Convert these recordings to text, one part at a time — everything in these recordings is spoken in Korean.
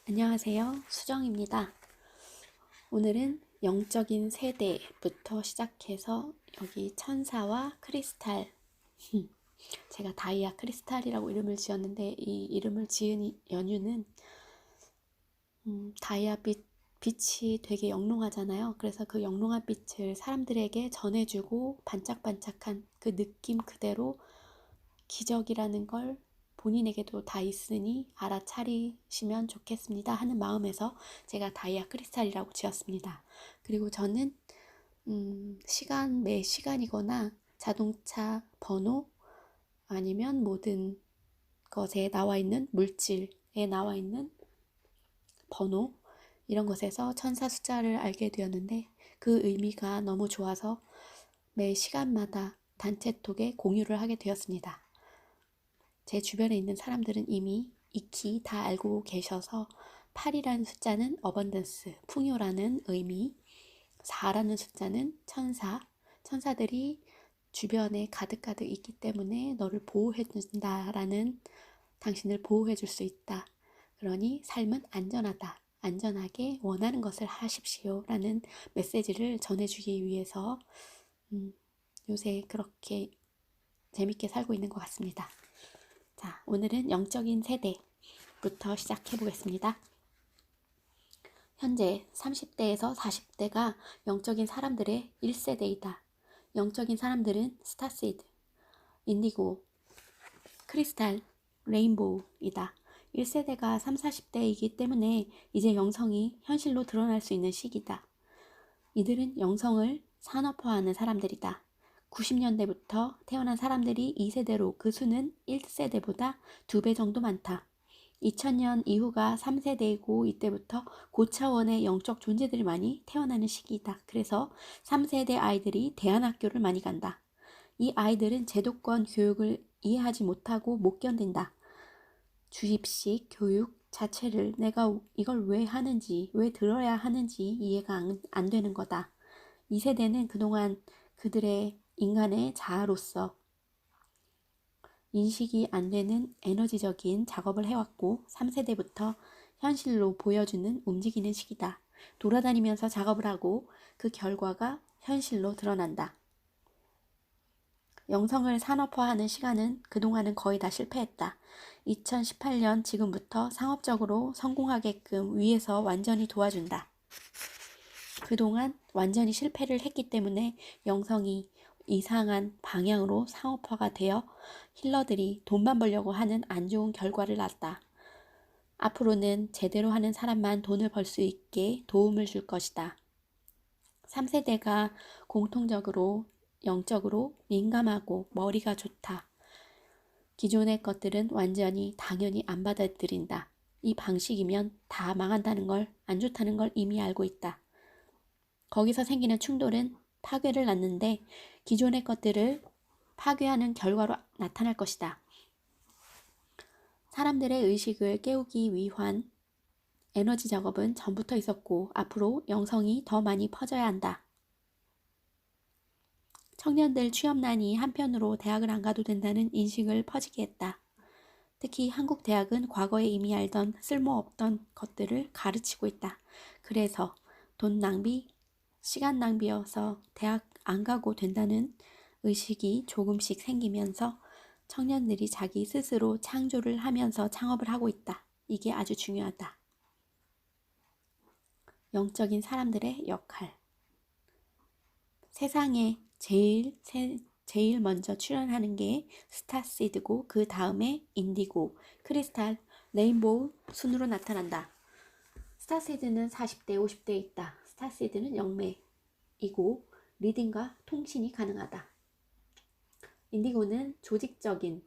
안녕하세요. 수정입니다. 오늘은 영적인 세대부터 시작해서 여기 천사와 크리스탈, 제가 다이아 크리스탈이라고 이름을 지었는데 이 이름을 지은 연유는 다이아 빛이 되게 영롱하잖아요. 그래서 그 영롱한 빛을 사람들에게 전해주고 반짝반짝한 그 느낌 그대로 기적이라는 걸 본인에게도 다 있으니 알아차리시면 좋겠습니다 하는 마음에서 제가 다이아 크리스탈이라고 지었습니다. 그리고 저는 매 시간이거나 자동차 번호 아니면 모든 것에 나와 있는 물질에 나와 있는 번호 이런 것에서 천사 숫자를 알게 되었는데 그 의미가 너무 좋아서 매 시간마다 단체톡에 공유를 하게 되었습니다. 제 주변에 있는 사람들은 이미 익히 다 알고 계셔서 8이라는 숫자는 어번던스, 풍요라는 의미, 4라는 숫자는 천사, 천사들이 주변에 가득가득 있기 때문에 너를 보호해준다라는, 당신을 보호해줄 수 있다. 그러니 삶은 안전하다. 안전하게 원하는 것을 하십시오. 라는 메시지를 전해주기 위해서 요새 그렇게 재밌게 살고 있는 것 같습니다. 자, 오늘은 영적인 세대부터 시작해 보겠습니다. 현재 30대에서 40대가 영적인 사람들의 1세대이다. 영적인 사람들은 스타시드, 인디고, 크리스탈, 레인보우이다. 1세대가 3, 40대이기 때문에 이제 영성이 현실로 드러날 수 있는 시기다. 이들은 영성을 산업화하는 사람들이다. 90년대부터 태어난 사람들이 2세대로 그 수는 1세대보다 2배 정도 많다. 2000년 이후가 3세대이고 이때부터 고차원의 영적 존재들이 많이 태어나는 시기이다. 그래서 3세대 아이들이 대안학교를 많이 간다. 이 아이들은 제도권 교육을 이해하지 못하고 못 견딘다. 주입식 교육 자체를 내가 이걸 왜 하는지, 왜 들어야 하는지 이해가 안 되는 거다. 2세대는 그동안 그들의 인간의 자아로서 인식이 안 되는 에너지적인 작업을 해왔고 3세대부터 현실로 보여주는 움직이는 시기다. 돌아다니면서 작업을 하고 그 결과가 현실로 드러난다. 영성을 산업화하는 시간은 그동안은 거의 다 실패했다. 2018년 지금부터 상업적으로 성공하게끔 위에서 완전히 도와준다. 그동안 완전히 실패를 했기 때문에 영성이 이상한 방향으로 상업화가 되어 힐러들이 돈만 벌려고 하는 안 좋은 결과를 낳았다. 앞으로는 제대로 하는 사람만 돈을 벌 수 있게 도움을 줄 것이다. 3세대가 공통적으로 영적으로 민감하고 머리가 좋다. 기존의 것들은 완전히 당연히 안 받아들인다. 이 방식이면 다 망한다는 걸, 안 좋다는 걸 이미 알고 있다. 거기서 생기는 충돌은 파괴를 낳는데 기존의 것들을 파괴하는 결과로 나타날 것이다. 사람들의 의식을 깨우기 위한 에너지 작업은 전부터 있었고 앞으로 영성이 더 많이 퍼져야 한다. 청년들 취업난이 한편으로 대학을 안 가도 된다는 인식을 퍼지게 했다. 특히 한국 대학은 과거에 이미 알던 쓸모없던 것들을 가르치고 있다. 그래서 돈 낭비, 시간 낭비여서 대학 안 가고 된다는 의식이 조금씩 생기면서 청년들이 자기 스스로 창조를 하면서 창업을 하고 있다. 이게 아주 중요하다. 영적인 사람들의 역할. 세상에 제일 먼저 출현하는 게 스타시드고 그 다음에 인디고, 크리스탈, 레인보우 순으로 나타난다. 스타시드는 40대, 50대에 있다. 스타시드는 영매이고 리딩과 통신이 가능하다. 인디고는 조직적인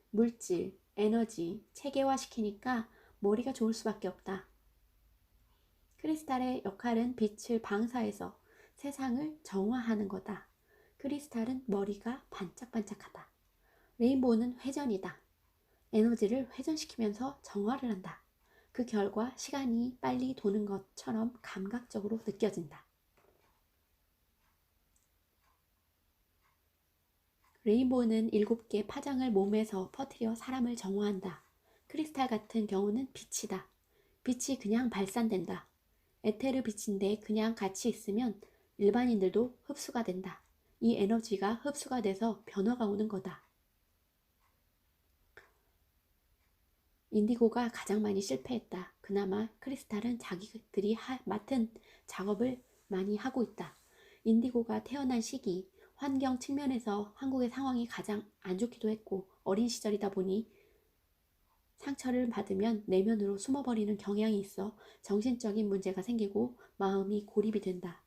물질, 에너지, 체계화시키니까 머리가 좋을 수밖에 없다. 크리스탈의 역할은 빛을 방사해서 세상을 정화하는 거다. 크리스탈은 머리가 반짝반짝하다. 레인보우는 회전이다. 에너지를 회전시키면서 정화를 한다. 그 결과 시간이 빨리 도는 것처럼 감각적으로 느껴진다. 레인보우는 7개 파장을 몸에서 퍼뜨려 사람을 정화한다. 크리스탈 같은 경우는 빛이다. 빛이 그냥 발산된다. 에테르 빛인데 그냥 같이 있으면 일반인들도 흡수가 된다. 이 에너지가 흡수가 돼서 변화가 오는 거다. 인디고가 가장 많이 실패했다. 그나마 크리스탈은 자기들이 맡은 작업을 많이 하고 있다. 인디고가 태어난 시기, 환경 측면에서 한국의 상황이 가장 안 좋기도 했고 어린 시절이다 보니 상처를 받으면 내면으로 숨어버리는 경향이 있어 정신적인 문제가 생기고 마음이 고립이 된다.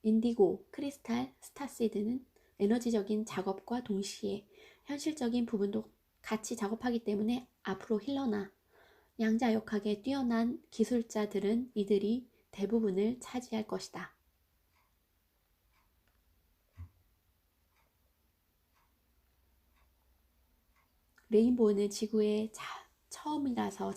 인디고, 크리스탈, 스타시드는 에너지적인 작업과 동시에 현실적인 부분도 같이 작업하기 때문에 앞으로 힐러나 양자역학에 뛰어난 기술자들은 이들이 대부분을 차지할 것이다. 레인보우는 지구에 처음이라서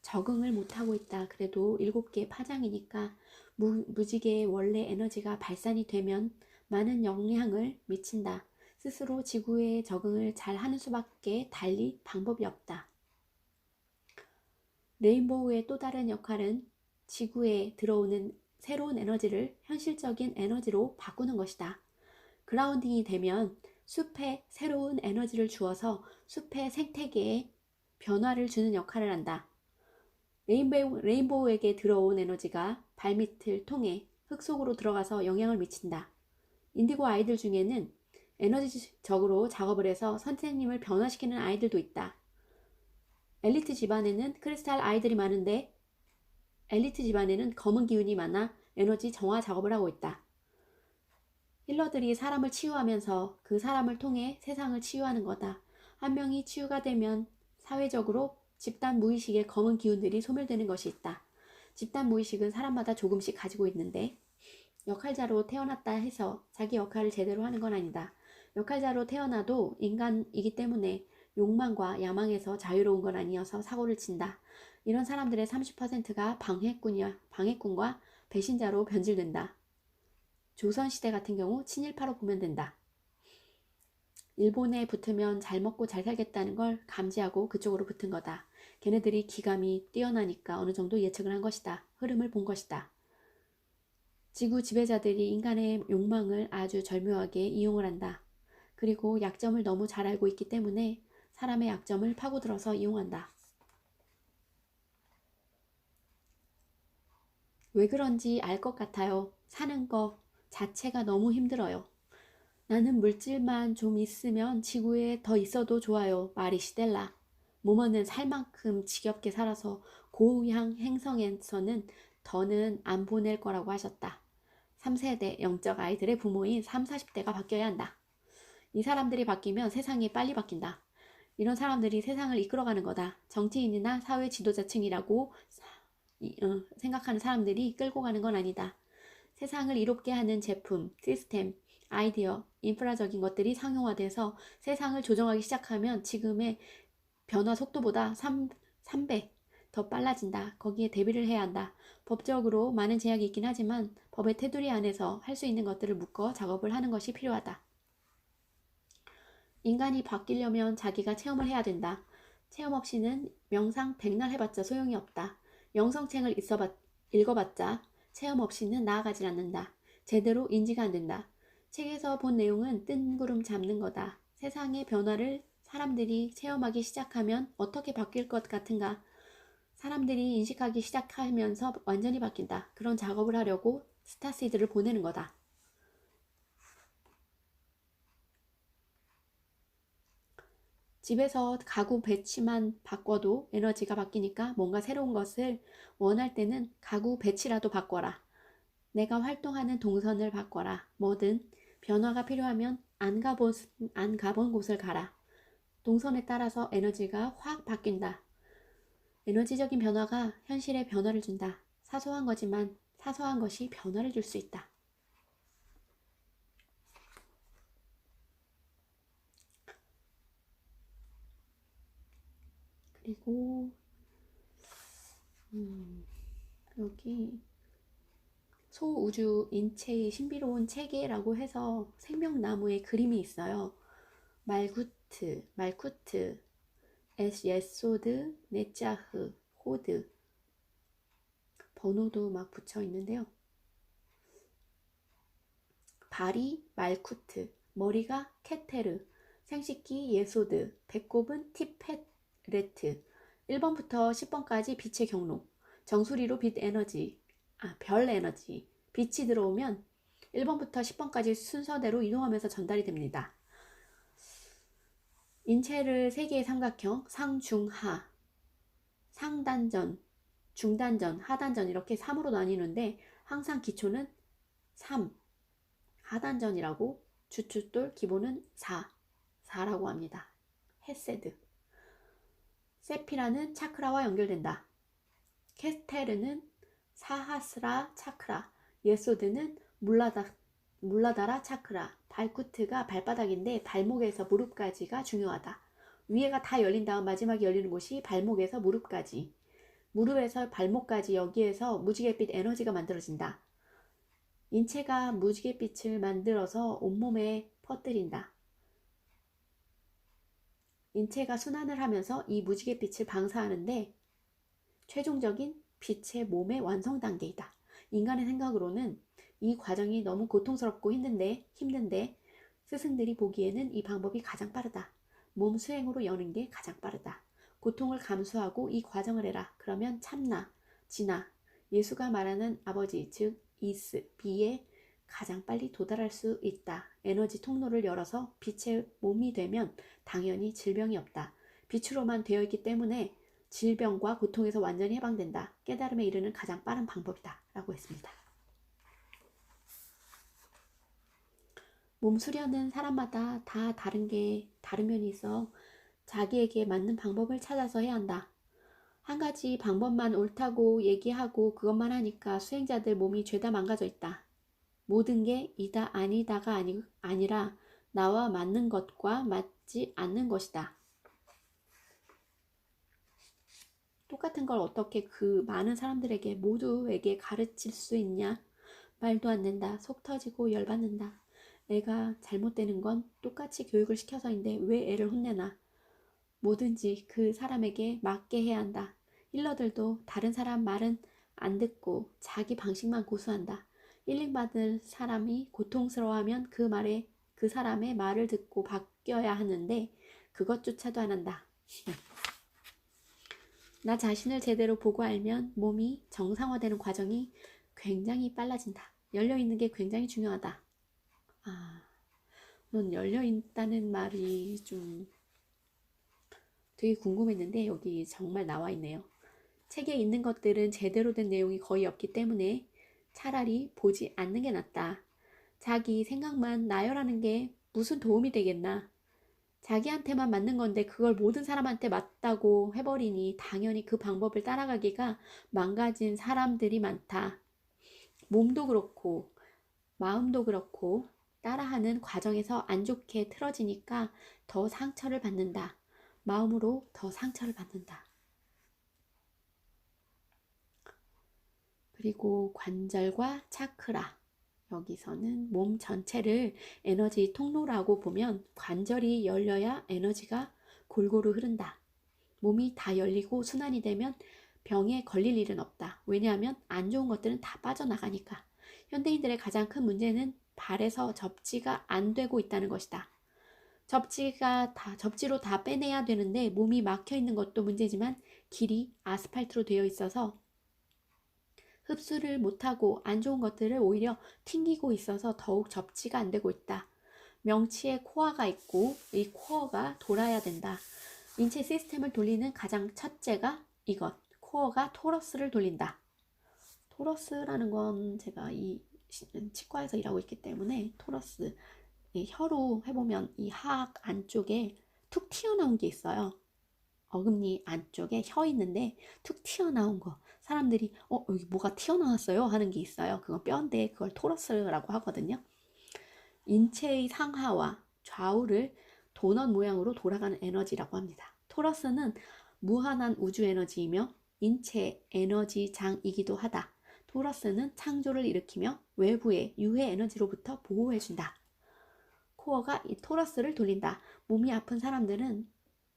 적응을 못하고 있다. 그래도 7개의 파장이니까 무지개의 원래 에너지가 발산이 되면 많은 영향을 미친다. 스스로 지구에 적응을 잘 하는 수밖에 달리 방법이 없다. 레인보우의 또 다른 역할은 지구에 들어오는 새로운 에너지를 현실적인 에너지로 바꾸는 것이다. 그라운딩이 되면 숲에 새로운 에너지를 주어서 숲의 생태계에 변화를 주는 역할을 한다. 레인보우에게 들어온 에너지가 발밑을 통해 흙 속으로 들어가서 영향을 미친다. 인디고 아이들 중에는 에너지적으로 작업을 해서 선생님을 변화시키는 아이들도 있다. 엘리트 집안에는 크리스탈 아이들이 많은데 엘리트 집안에는 검은 기운이 많아 에너지 정화 작업을 하고 있다. 힐러들이 사람을 치유하면서 그 사람을 통해 세상을 치유하는 거다. 한 명이 치유가 되면 사회적으로 집단 무의식의 검은 기운들이 소멸되는 것이 있다. 집단 무의식은 사람마다 조금씩 가지고 있는데 역할자로 태어났다 해서 자기 역할을 제대로 하는 건 아니다. 역할자로 태어나도 인간이기 때문에 욕망과 야망에서 자유로운 건 아니어서 사고를 친다. 이런 사람들의 30%가 방해꾼과 배신자로 변질된다. 조선시대 같은 경우 친일파로 보면 된다. 일본에 붙으면 잘 먹고 잘 살겠다는 걸 감지하고 그쪽으로 붙은 거다. 걔네들이 기감이 뛰어나니까 어느 정도 예측을 한 것이다. 흐름을 본 것이다. 지구 지배자들이 인간의 욕망을 아주 절묘하게 이용을 한다. 그리고 약점을 너무 잘 알고 있기 때문에 사람의 약점을 파고들어서 이용한다. 왜 그런지 알 것 같아요. 사는 거 자체가 너무 힘들어요. 나는 물질만 좀 있으면 지구에 더 있어도 좋아요. 마리시델라. 모모는 살 만큼 지겹게 살아서 고향 행성에서는 더는 안 보낼 거라고 하셨다. 3세대 영적 아이들의 부모인 3, 40대가 바뀌어야 한다. 이 사람들이 바뀌면 세상이 빨리 바뀐다. 이런 사람들이 세상을 이끌어가는 거다. 정치인이나 사회 지도자층이라고 생각하는 사람들이 끌고 가는 건 아니다. 세상을 이롭게 하는 제품, 시스템, 아이디어, 인프라적인 것들이 상용화돼서 세상을 조정하기 시작하면 지금의 변화 속도보다 3배 더 빨라진다. 거기에 대비를 해야 한다. 법적으로 많은 제약이 있긴 하지만 법의 테두리 안에서 할 수 있는 것들을 묶어 작업을 하는 것이 필요하다. 인간이 바뀌려면 자기가 체험을 해야 된다. 체험 없이는 명상 백날 해봤자 소용이 없다. 영성책을 읽어봤자 체험 없이는 나아가질 않는다. 제대로 인지가 안 된다. 책에서 본 내용은 뜬구름 잡는 거다. 세상의 변화를 사람들이 체험하기 시작하면 어떻게 바뀔 것 같은가? 사람들이 인식하기 시작하면서 완전히 바뀐다. 그런 작업을 하려고 스타시드를 보내는 거다. 집에서 가구 배치만 바꿔도 에너지가 바뀌니까 뭔가 새로운 것을 원할 때는 가구 배치라도 바꿔라. 내가 활동하는 동선을 바꿔라. 뭐든 변화가 필요하면 안 가본 곳을 가라. 동선에 따라서 에너지가 확 바뀐다. 에너지적인 변화가 현실에 변화를 준다. 사소한 거지만 사소한 것이 변화를 줄 수 있다. 그리고 여기 소우주 인체의 신비로운 체계라고 해서 생명나무의 그림이 있어요. 말쿠트 에스 예소드, 네짜흐, 호드. 번호도 막 붙여 있는데요. 발이 말쿠트, 머리가 케테르, 생식기 예소드, 배꼽은 티페레트. 1번부터 10번까지 빛의 경로. 정수리로 별 에너지. 빛이 들어오면 1번부터 10번까지 순서대로 이동하면서 전달이 됩니다. 인체를 3개의 삼각형, 상중하, 상단전, 중단전, 하단전 이렇게 3으로 나뉘는데 항상 기초는 3, 하단전이라고, 주춧돌 기본은 4라고 합니다. 헤세드. 세피라는 차크라와 연결된다. 케테르는 사하스라 차크라, 예소드는 물라다라 차크라. 발쿠트가 발바닥인데 발목에서 무릎까지가 중요하다. 위에가 다 열린 다음 마지막에 열리는 곳이 발목에서 무릎까지. 무릎에서 발목까지 여기에서 무지갯빛 에너지가 만들어진다. 인체가 무지갯빛을 만들어서 온몸에 퍼뜨린다. 인체가 순환을 하면서 이 무지갯빛을 방사하는데 최종적인 빛의 몸의 완성 단계이다. 인간의 생각으로는 이 과정이 너무 고통스럽고 힘든데 스승들이 보기에는 이 방법이 가장 빠르다. 몸 수행으로 여는 게 가장 빠르다. 고통을 감수하고 이 과정을 해라. 그러면 참나, 진나, 예수가 말하는 아버지 즉 비에 가장 빨리 도달할 수 있다. 에너지 통로를 열어서 빛의 몸이 되면 당연히 질병이 없다. 빛으로만 되어 있기 때문에 질병과 고통에서 완전히 해방된다. 깨달음에 이르는 가장 빠른 방법이다. 라고 했습니다. 몸 수련은 사람마다 다 다른 면이 있어 자기에게 맞는 방법을 찾아서 해야 한다. 한 가지 방법만 옳다고 얘기하고 그것만 하니까 수행자들 몸이 죄다 망가져 있다. 모든 게 이다 아니다가 아니라 나와 맞는 것과 맞지 않는 것이다. 똑같은 걸 어떻게 그 많은 사람들에게 모두에게 가르칠 수 있냐? 말도 안 된다. 속 터지고 열받는다. 애가 잘못되는 건 똑같이 교육을 시켜서인데 왜 애를 혼내나? 뭐든지 그 사람에게 맞게 해야 한다. 힐러들도 다른 사람 말은 안 듣고 자기 방식만 고수한다. 힐링받을 사람이 고통스러워하면 그 사람의 말을 듣고 바뀌어야 하는데 그것조차도 안 한다. 나 자신을 제대로 보고 알면 몸이 정상화되는 과정이 굉장히 빨라진다. 열려있는 게 굉장히 중요하다. 넌 열려있다는 말이 좀 되게 궁금했는데 여기 정말 나와 있네요. 책에 있는 것들은 제대로 된 내용이 거의 없기 때문에 차라리 보지 않는 게 낫다. 자기 생각만 나열하는 게 무슨 도움이 되겠나? 자기한테만 맞는 건데 그걸 모든 사람한테 맞다고 해버리니 당연히 그 방법을 따라가기가 망가진 사람들이 많다. 몸도 그렇고 마음도 그렇고 따라하는 과정에서 안 좋게 틀어지니까 더 상처를 받는다. 마음으로 더 상처를 받는다. 그리고 관절과 차크라. 여기서는 몸 전체를 에너지 통로라고 보면 관절이 열려야 에너지가 골고루 흐른다. 몸이 다 열리고 순환이 되면 병에 걸릴 일은 없다. 왜냐하면 안 좋은 것들은 다 빠져나가니까. 현대인들의 가장 큰 문제는 발에서 접지가 안 되고 있다는 것이다. 접지로 다 빼내야 되는데 몸이 막혀 있는 것도 문제지만 길이 아스팔트로 되어 있어서 흡수를 못하고 안 좋은 것들을 오히려 튕기고 있어서 더욱 접지가 안 되고 있다. 명치에 코어가 있고 이 코어가 돌아야 된다. 인체 시스템을 돌리는 가장 첫째가 이것. 코어가 토러스를 돌린다. 토러스라는 건 제가 이 치과에서 일하고 있기 때문에 토러스 혀로 해보면 이 하악 안쪽에 툭 튀어나온 게 있어요. 어금니 안쪽에 혀 있는데 툭 튀어나온 거. 사람들이 여기 뭐가 튀어나왔어요 하는 게 있어요. 그건 뼈인데 그걸 토러스라고 하거든요. 인체의 상하와 좌우를 도넛 모양으로 돌아가는 에너지라고 합니다. 토러스는 무한한 우주 에너지이며 인체 에너지장이기도 하다. 토러스는 창조를 일으키며 외부의 유해 에너지로부터 보호해준다. 코어가 이 토러스를 돌린다. 몸이 아픈 사람들은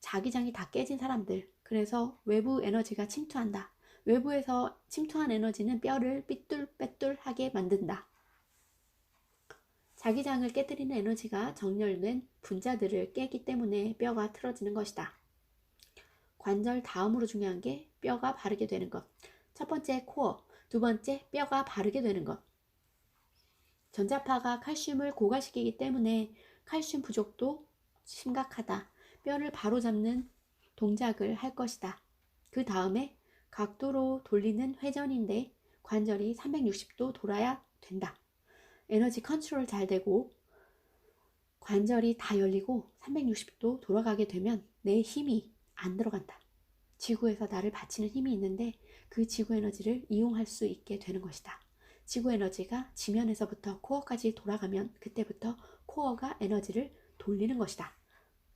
자기장이 다 깨진 사람들. 그래서 외부 에너지가 침투한다. 외부에서 침투한 에너지는 뼈를 삐뚤빼뚤하게 만든다. 자기장을 깨뜨리는 에너지가 정렬된 분자들을 깨기 때문에 뼈가 틀어지는 것이다. 관절 다음으로 중요한 게 뼈가 바르게 되는 것. 첫 번째 코어, 두 번째 뼈가 바르게 되는 것. 전자파가 칼슘을 고갈시키기 때문에 칼슘 부족도 심각하다. 뼈를 바로잡는 동작을 할 것이다. 그 다음에 각도로 돌리는 회전인데 관절이 360도 돌아야 된다. 에너지 컨트롤 잘 되고 관절이 다 열리고 360도 돌아가게 되면 내 힘이 안 들어간다. 지구에서 나를 받치는 힘이 있는데 그 지구 에너지를 이용할 수 있게 되는 것이다. 지구 에너지가 지면에서부터 코어까지 돌아가면 그때부터 코어가 에너지를 돌리는 것이다.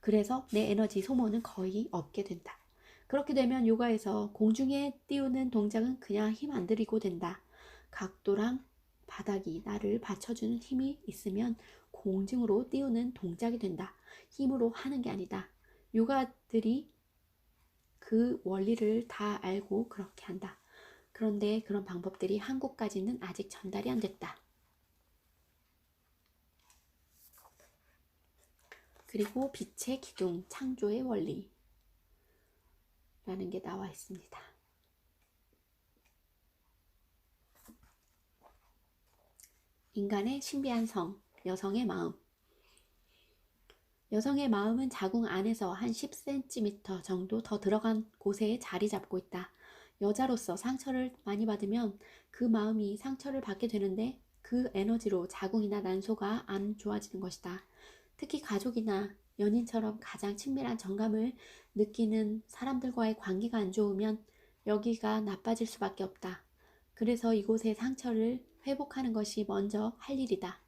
그래서 내 에너지 소모는 거의 없게 된다. 그렇게 되면 요가에서 공중에 띄우는 동작은 그냥 힘 안 들이고 된다. 각도랑 바닥이 나를 받쳐주는 힘이 있으면 공중으로 띄우는 동작이 된다. 힘으로 하는 게 아니다. 요가들이 그 원리를 다 알고 그렇게 한다. 그런데 그런 방법들이 한국까지는 아직 전달이 안 됐다. 그리고 빛의 기둥, 창조의 원리 라는 게 나와 있습니다. 인간의 신비한 성, 여성의 마음. 여성의 마음은 자궁 안에서 한 10cm 정도 더 들어간 곳에 자리 잡고 있다. 여자로서 상처를 많이 받으면 그 마음이 상처를 받게 되는데 그 에너지로 자궁이나 난소가 안 좋아지는 것이다. 특히 가족이나 연인처럼 가장 친밀한 정감을 느끼는 사람들과의 관계가 안 좋으면 여기가 나빠질 수밖에 없다. 그래서 이곳의 상처를 회복하는 것이 먼저 할 일이다.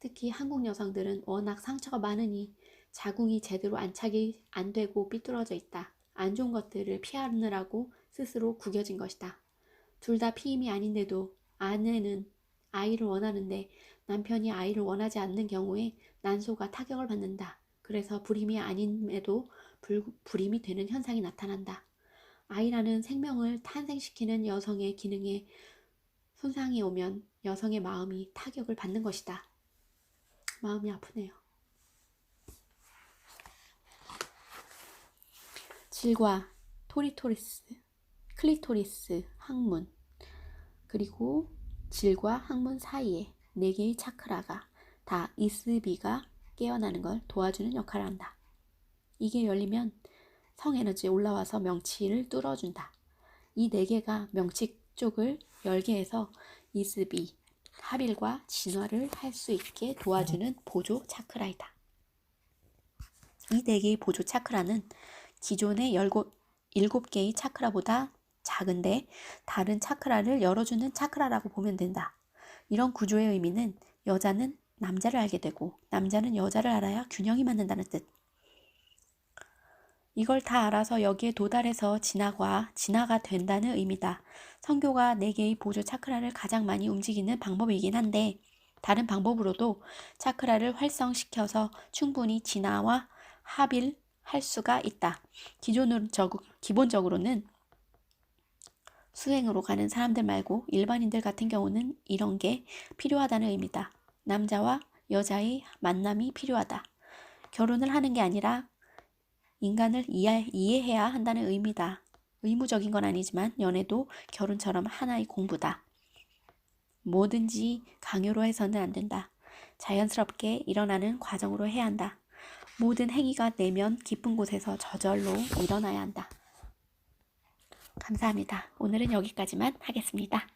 특히 한국 여성들은 워낙 상처가 많으니 자궁이 제대로 안착이 안 되고 삐뚤어져 있다. 안 좋은 것들을 피하느라고 스스로 구겨진 것이다. 둘 다 피임이 아닌데도 아내는 아이를 원하는데 남편이 아이를 원하지 않는 경우에 난소가 타격을 받는다. 그래서 불임이 아님에도 불임이 되는 현상이 나타난다. 아이라는 생명을 탄생시키는 여성의 기능에 손상이 오면 여성의 마음이 타격을 받는 것이다. 마음이 아프네요. 질과 토리토리스, 클리토리스, 항문, 그리고 질과 항문 사이에 4개의 차크라가 다 이스비가 깨어나는 걸 도와주는 역할을 한다. 이게 열리면 성에너지 올라와서 명치를 뚫어준다. 이 4개가 명치 쪽을 열게 해서 이스비, 합일과 진화를 할 수 있게 도와주는 보조 차크라이다. 이 4개의 보조 차크라는 기존의 7개의 차크라보다 작은데 다른 차크라를 열어주는 차크라라고 보면 된다. 이런 구조의 의미는 여자는 남자를 알게 되고 남자는 여자를 알아야 균형이 맞는다는 뜻. 이걸 다 알아서 여기에 도달해서 진화가 된다는 의미다. 성교가 4개의 보조 차크라를 가장 많이 움직이는 방법이긴 한데 다른 방법으로도 차크라를 활성시켜서 충분히 진화와 합일할 수가 있다. 기본적으로는 수행으로 가는 사람들 말고 일반인들 같은 경우는 이런 게 필요하다는 의미다. 남자와 여자의 만남이 필요하다. 결혼을 하는 게 아니라 인간을 이해해야 한다는 의미다. 의무적인 건 아니지만 연애도 결혼처럼 하나의 공부다. 뭐든지 강요로 해서는 안 된다. 자연스럽게 일어나는 과정으로 해야 한다. 모든 행위가 내면 깊은 곳에서 저절로 일어나야 한다. 감사합니다. 오늘은 여기까지만 하겠습니다.